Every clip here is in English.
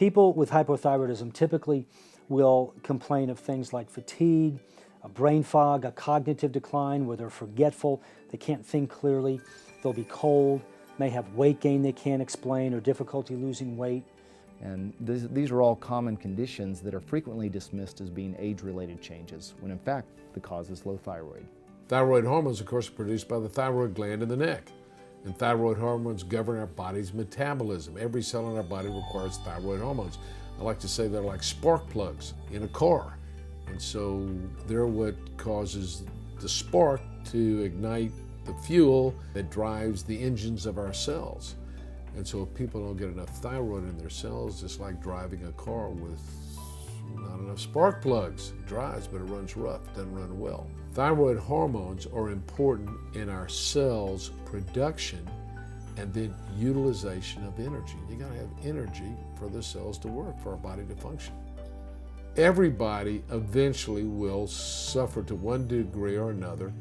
People with hypothyroidism typically will complain of things like fatigue, a brain fog, a cognitive decline where they're forgetful, they can't think clearly, they'll be cold, may have weight gain they can't explain or difficulty losing weight. And these are all common conditions that are frequently dismissed as being age-related changes, when in fact the cause is low thyroid. Thyroid hormones, of course, are produced by the thyroid gland in the neck. And thyroid hormones govern our body's metabolism. Every cell in our body requires thyroid hormones. I like to say they're like spark plugs in a car. And so they're what causes the spark to ignite the fuel that drives the engines of our cells. And so if people don't get enough thyroid in their cells, it's like driving a car with not enough spark plugs. It drives, but it runs rough, doesn't run well. Thyroid hormones are important in our cells' production and then utilization of energy. You gotta have energy for the cells to work, for our body to function. Everybody eventually will suffer to one degree or another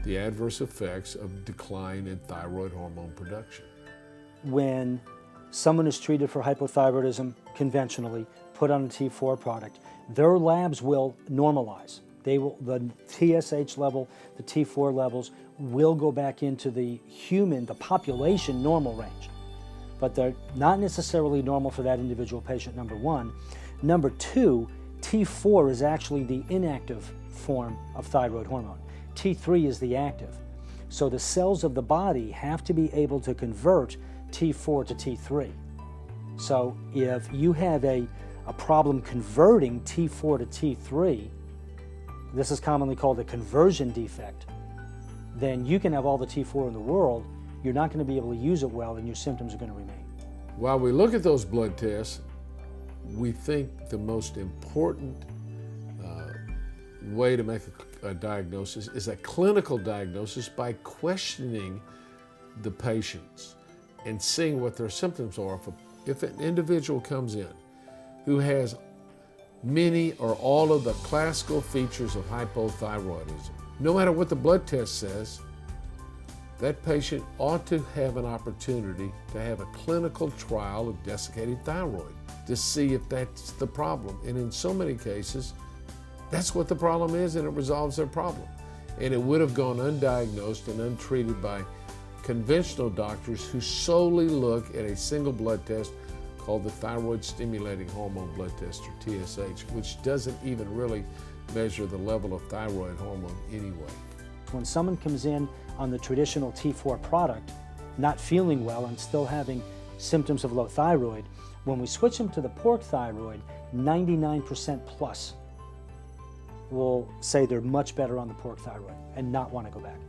the adverse effects of decline in thyroid hormone production. When someone is treated for hypothyroidism conventionally, put on a T4 product, their labs will normalize. The TSH level, the T4 levels will go back into the population normal range. But they're not necessarily normal for that individual patient, number one. Number two, T4 is actually the inactive form of thyroid hormone. T3 is the active. So the cells of the body have to be able to convert T4 to T3. So if you have a problem converting T4 to T3, this is commonly called a conversion defect, then you can have all the T4 in the world, you're not going to be able to use it well, and your symptoms are going to remain. While we look at those blood tests, we think the most important way to make a diagnosis is a clinical diagnosis by questioning the patients and seeing what their symptoms are. If an individual comes in who has many or all of the classical features of hypothyroidism, no matter what the blood test says, that patient ought to have an opportunity to have a clinical trial of desiccated thyroid to see if that's the problem. And in so many cases, that's what the problem is, and it resolves their problem. And it would have gone undiagnosed and untreated by conventional doctors who solely look at a single blood test called the thyroid stimulating hormone blood test, or TSH, which doesn't even really measure the level of thyroid hormone anyway. When someone comes in on the traditional T4 product, not feeling well and still having symptoms of low thyroid, when we switch them to the pork thyroid, 99% plus will say they're much better on the pork thyroid and not want to go back.